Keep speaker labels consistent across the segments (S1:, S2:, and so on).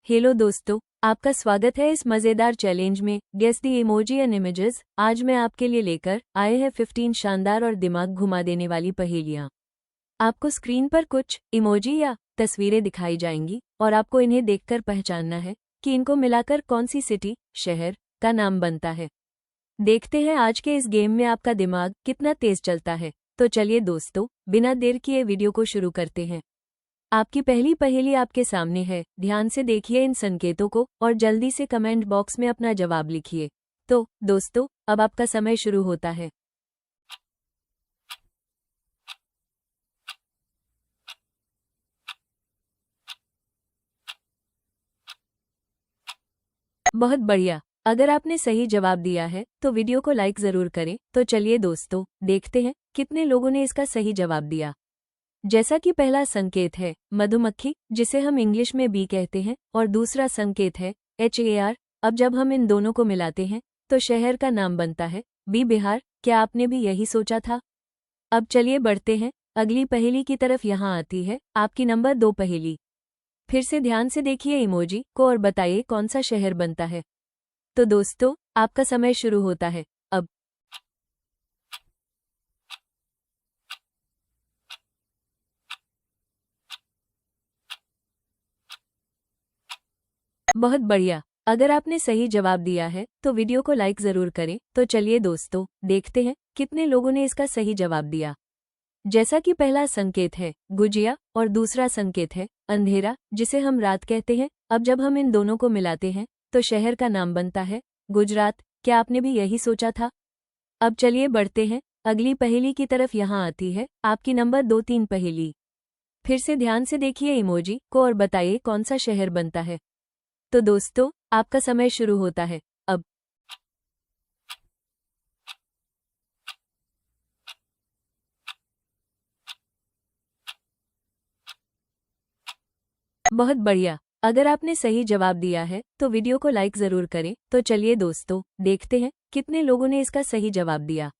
S1: Hello दोस्तों, आपका स्वागत है इस मज़ेदार चैलेंज में guess the emoji and images. आज मैं आपके लिए लेकर आए हैं 15 शानदार और दिमाग घुमा देने वाली पहेलियाँ। आपको स्क्रीन पर कुछ इमोजी या तस्वीरें दिखाई जाएंगी और आपको इन्हें देखकर पहचानना है कि इनको मिलाकर कौन सी सिटी, शहर का नाम बनता है। देखते हैं आज के इस गेम में आपका दिमाग कितना तेज चलता है। तो चलिए दोस्तों, बिना देर किए वीडियो को शुरू करते हैं। आपकी पहली पहेली आपके सामने है। ध्यान से देखिए इन संकेतों को और जल्दी से कमेंट बॉक्स में अपना जवाब लिखिए। तो दोस्तों, अब आपका समय शुरू होता है। बहुत बढ़िया। अगर आपने सही जवाब दिया है तो वीडियो को लाइक जरूर करें। तो चलिए दोस्तों, देखते हैं कितने लोगों ने इसका सही जवाब दिया। जैसा कि पहला संकेत है मधुमक्खी, जिसे हम इंग्लिश में बी कहते हैं, और दूसरा संकेत है HAR। अब जब हम इन दोनों को मिलाते हैं तो शहर का नाम बनता है बी बिहार। क्या आपने भी यही सोचा था? अब चलिए बढ़ते हैं अगली पहेली की तरफ। यहाँ आती है आपकी नंबर 2 पहेली। फिर से ध्यान से देखिए इमोजी को और बताइए कौन सा शहर बनता है। तो दोस्तों, आपका समय शुरू होता है अब। बहुत बढ़िया। अगर आपने सही जवाब दिया है तो वीडियो को लाइक जरूर करें। तो चलिए दोस्तों, देखते हैं कितने लोगों ने इसका सही जवाब दिया। जैसा कि पहला संकेत है गुजिया और दूसरा संकेत है अंधेरा, जिसे हम रात कहते हैं। अब जब हम इन दोनों को मिलाते हैं तो शहर का नाम बनता है गुजरात। क्या आपने भी यही सोचा था? अब चलिए बढ़ते हैं अगली पहेली की तरफ। यहाँ आती है आपकी नंबर 2-3 पहेली। फिर से ध्यान से देखिए इमोजी को और बताइए कौन सा शहर बनता है। तो दोस्तों, आपका समय शुरू होता है अब। बहुत बढ़िया। अगर आपने सही जवाब दिया है तो वीडियो को लाइक जरूर करें। तो चलिए दोस्तों, देखते हैं कितने लोगों ने इसका सही जवाब दिया।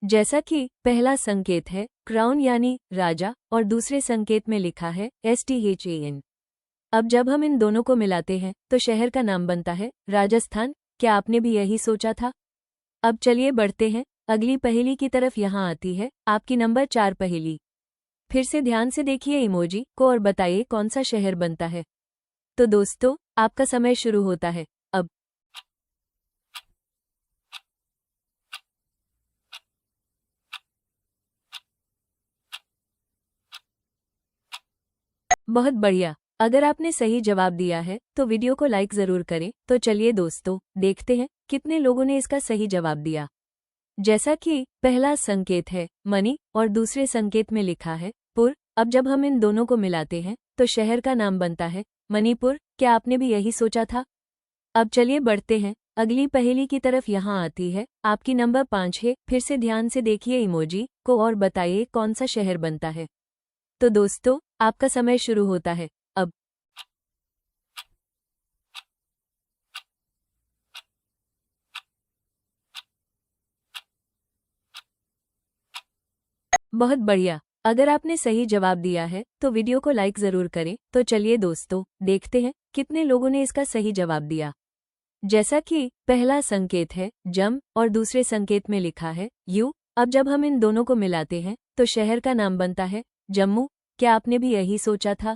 S1: जैसा कि पहला संकेत है क्राउन यानी राजा, और दूसरे संकेत में लिखा है STHAN। अब जब हम इन दोनों को मिलाते हैं तो शहर का नाम बनता है राजस्थान। क्या आपने भी यही सोचा था? अब चलिए बढ़ते हैं अगली पहेली की तरफ। यहाँ आती है आपकी नंबर 4 पहेली। फिर से ध्यान से देखिए इमोजी को और बताइए कौन सा शहर बनता है। तो दोस्तों, आपका समय शुरू होता है अब। बहुत बढ़िया। अगर आपने सही जवाब दिया है तो वीडियो को लाइक जरूर करें। तो चलिए दोस्तों, देखते हैं कितने लोगों ने इसका सही जवाब दिया। जैसा कि पहला संकेत है मणि और दूसरे संकेत में लिखा है पुर। अब जब हम इन दोनों को मिलाते हैं तो शहर का नाम बनता है मणिपुर। क्या आपने भी यही सोचा था? अब चलिए बढ़ते हैं अगली पहेली की तरफ। यहाँ आती है आपकी नंबर 5 है। फिर से ध्यान से देखिए इमोजी को और बताइए कौन सा शहर बनता है। तो दोस्तों, आपका समय शुरू होता है अब। बहुत बढ़िया। अगर आपने सही जवाब दिया है तो वीडियो को लाइक जरूर करें। तो चलिए दोस्तों, देखते हैं कितने लोगों ने इसका सही जवाब दिया। जैसा कि पहला संकेत है जम और दूसरे संकेत में लिखा है यू। अब जब हम इन दोनों को मिलाते हैं तो शहर का नाम बनता है जम्मू। क्या आपने भी यही सोचा था?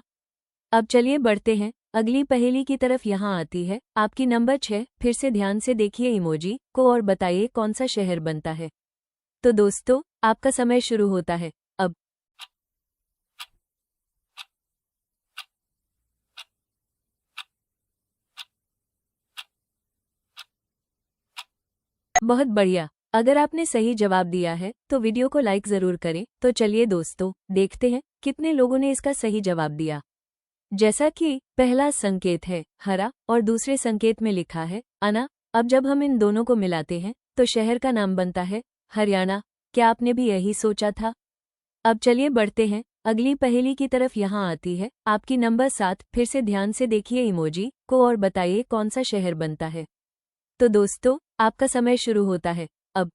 S1: अब चलिए बढ़ते हैं अगली पहेली की तरफ। यहाँ आती है आपकी नंबर 6। फिर से ध्यान से देखिए इमोजी को और बताइए कौन सा शहर बनता है। तो दोस्तों, आपका समय शुरू होता है अब। बहुत बढ़िया। अगर आपने सही जवाब दिया है तो वीडियो को लाइक जरूर करें। तो चलिए दोस्तों, देखते हैं कितने लोगों ने इसका सही जवाब दिया। जैसा कि पहला संकेत है हरा और दूसरे संकेत में लिखा है अना। अब जब हम इन दोनों को मिलाते हैं तो शहर का नाम बनता है हरियाणा। क्या आपने भी यही सोचा था? अब चलिए बढ़ते हैं अगली पहेली की तरफ। यहाँ आती है आपकी नंबर 7। फिर से ध्यान से देखिए इमोजी को और बताइए कौन सा शहर बनता है। तो दोस्तों, आपका समय शुरू होता है अब।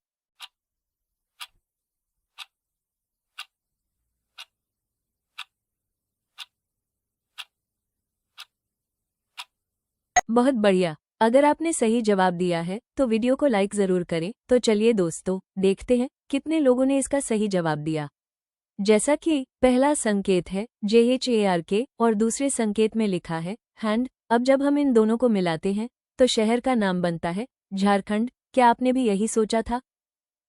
S1: बहुत बढ़िया। अगर आपने सही जवाब दिया है तो वीडियो को लाइक जरूर करें। तो चलिए दोस्तों, देखते हैं कितने लोगों ने इसका सही जवाब दिया। जैसा कि पहला संकेत है JHARK और दूसरे संकेत में लिखा है हैंड। अब जब हम इन दोनों को मिलाते हैं तो शहर का नाम बनता है झारखंड। क्या आपने भी यही सोचा था?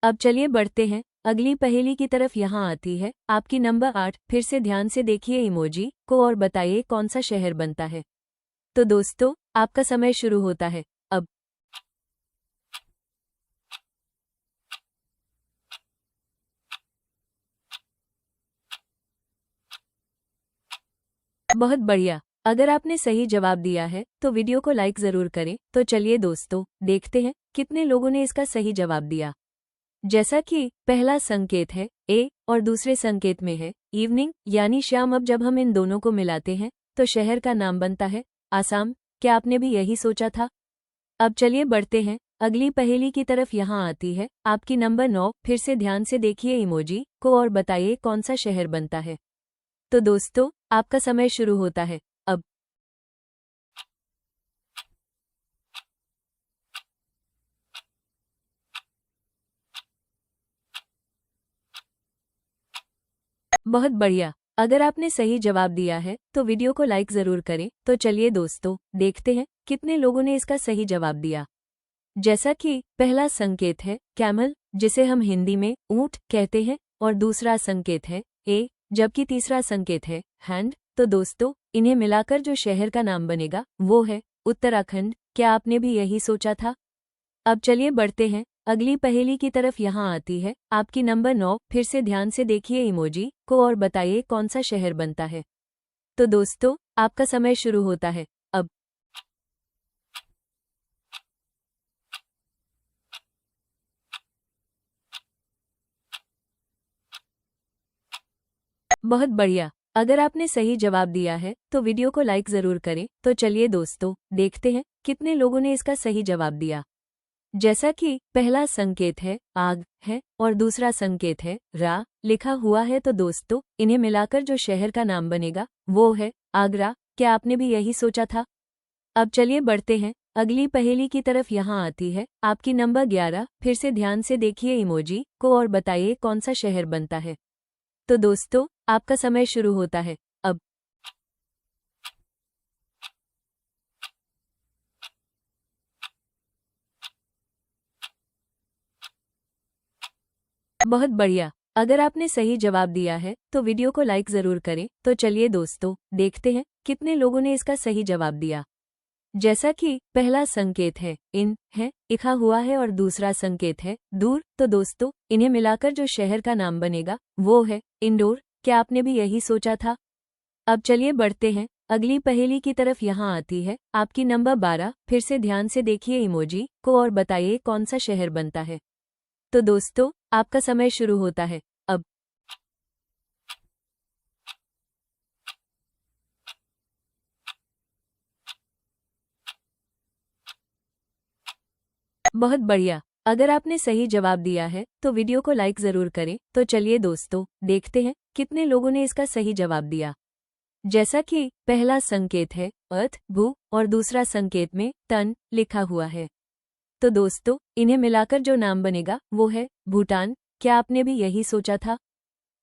S1: अब चलिए बढ़ते हैं अगली पहेली की तरफ। यहाँ आती है आपकी नंबर 8। फिर से ध्यान से देखिए इमोजी को और बताइए कौन सा शहर बनता है। तो दोस्तों, आपका समय शुरू होता है अब। बहुत बढ़िया। अगर आपने सही जवाब दिया है तो वीडियो को लाइक जरूर करें। तो चलिए दोस्तों, देखते हैं कितने लोगों ने इसका सही जवाब दिया। जैसा कि पहला संकेत है ए और दूसरे संकेत में है इवनिंग यानी शाम। अब जब हम इन दोनों को मिलाते हैं तो शहर का नाम बनता है आसाम। क्या आपने भी यही सोचा था? अब चलिए बढ़ते हैं अगली पहेली की तरफ। यहाँ आती है आपकी नंबर 9। फिर से ध्यान से देखिए इमोजी को और बताइए कौन सा शहर बनता है। तो दोस्तों, आपका समय शुरू होता है अब। बहुत बढ़िया। अगर आपने सही जवाब दिया है तो वीडियो को लाइक जरूर करें। तो चलिए दोस्तों, देखते हैं कितने लोगों ने इसका सही जवाब दिया। जैसा कि पहला संकेत है कैमल, जिसे हम हिंदी में ऊंट कहते हैं, और दूसरा संकेत है ए, जबकि तीसरा संकेत है हैंड। तो दोस्तों, इन्हें मिलाकर जो शहर का नाम बनेगा वो है उत्तराखंड। क्या आपने भी यही सोचा था? अब चलिए बढ़ते हैं अगली पहेली की तरफ। यहाँ आती है आपकी नंबर 9। फिर से ध्यान से देखिए इमोजी को और बताइए कौन सा शहर बनता है। तो दोस्तों, आपका समय शुरू होता है अब। बहुत बढ़िया। अगर आपने सही जवाब दिया है तो वीडियो को लाइक जरूर करें। तो चलिए दोस्तों, देखते हैं कितने लोगों ने इसका सही जवाब दिया। जैसा कि पहला संकेत है आग है और दूसरा संकेत है रा लिखा हुआ है। तो दोस्तों, इन्हें मिलाकर जो शहर का नाम बनेगा वो है आगरा। क्या आपने भी यही सोचा था? अब चलिए बढ़ते हैं अगली पहेली की तरफ। यहाँ आती है आपकी नंबर 11। फिर से ध्यान से देखिए इमोजी को और बताइए कौन सा शहर बनता है। तो दोस्तों, आपका समय शुरू होता है अब। बहुत बढ़िया। अगर आपने सही जवाब दिया है तो वीडियो को लाइक जरूर करें। तो चलिए दोस्तों, देखते हैं कितने लोगों ने इसका सही जवाब दिया। जैसा कि पहला संकेत है इन है लिखा हुआ है और दूसरा संकेत है दूर। तो दोस्तों, इन्हें मिलाकर जो शहर का नाम बनेगा वो है इंदौर। क्या आपने भी यही सोचा था? अब चलिए बढ़ते हैं अगली पहेली की तरफ। यहाँ आती है आपकी नंबर 12। फिर से ध्यान से देखिए इमोजी को और बताइए कौन सा शहर बनता है। तो दोस्तों, आपका समय शुरू होता है अब। बहुत बढ़िया। अगर आपने सही जवाब दिया है तो वीडियो को लाइक जरूर करें। तो चलिए दोस्तों, देखते हैं कितने लोगों ने इसका सही जवाब दिया। जैसा कि पहला संकेत है अर्थ भू और दूसरा संकेत में तन लिखा हुआ है। तो दोस्तों, इन्हें मिलाकर जो नाम बनेगा वो है भूटान। क्या आपने भी यही सोचा था?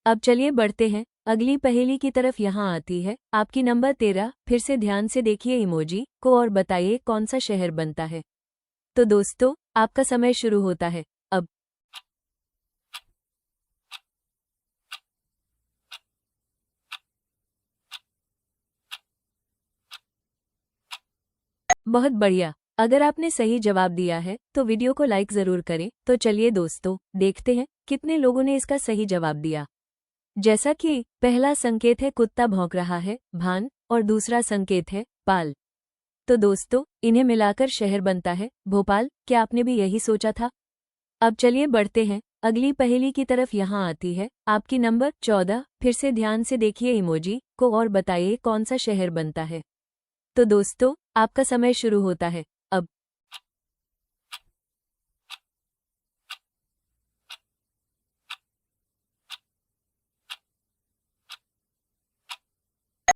S1: अब चलिए बढ़ते हैं अगली पहेली की तरफ। यहाँ आती है आपकी नंबर 13। फिर से ध्यान से देखिए इमोजी को और बताइए कौन सा शहर बनता है। तो दोस्तों, आपका समय शुरू होता है अब। बहुत बढ़िया। अगर आपने सही जवाब दिया है तो वीडियो को लाइक जरूर करें। तो चलिए दोस्तों, देखते हैं कितने लोगों ने इसका सही जवाब दिया। जैसा कि पहला संकेत है कुत्ता भौंक रहा है भान और दूसरा संकेत है पाल। तो दोस्तों, इन्हें मिलाकर शहर बनता है भोपाल। क्या आपने भी यही सोचा था? अब चलिए बढ़ते हैं अगली पहेली की तरफ। यहाँ आती है आपकी नंबर 14। फिर से ध्यान से देखिए इमोजी को और बताइए कौन सा शहर बनता है। तो दोस्तों, आपका समय शुरू होता है अब।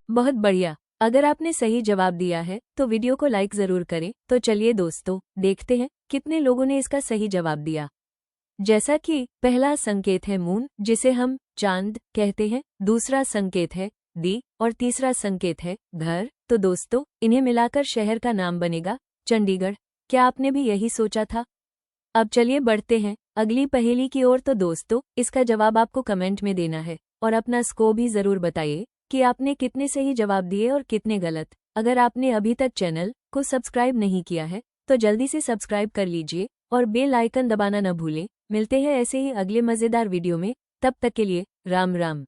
S1: बहुत बढ़िया। अगर आपने सही जवाब दिया है तो वीडियो को लाइक जरूर करें। तो चलिए दोस्तों, देखते हैं कितने लोगों ने इसका सही जवाब दिया। जैसा कि पहला संकेत है मून, जिसे हम चांद कहते हैं, दूसरा संकेत है दी और तीसरा संकेत है घर। तो दोस्तों, इन्हें मिलाकर शहर का नाम बनेगा चंडीगढ़। क्या आपने भी यही सोचा था? अब चलिए बढ़ते हैं अगली पहेली की ओर। तो दोस्तों, इसका जवाब आपको कमेंट में देना है और अपना स्कोर भी जरूर बताइए कि आपने कितने सही जवाब दिए और कितने गलत। अगर आपने अभी तक चैनल को सब्सक्राइब नहीं किया है तो जल्दी से सब्सक्राइब कर लीजिए और बेल आइकन दबाना न भूलें। मिलते हैं ऐसे ही अगले मजेदार वीडियो में, तब तक के लिए राम राम।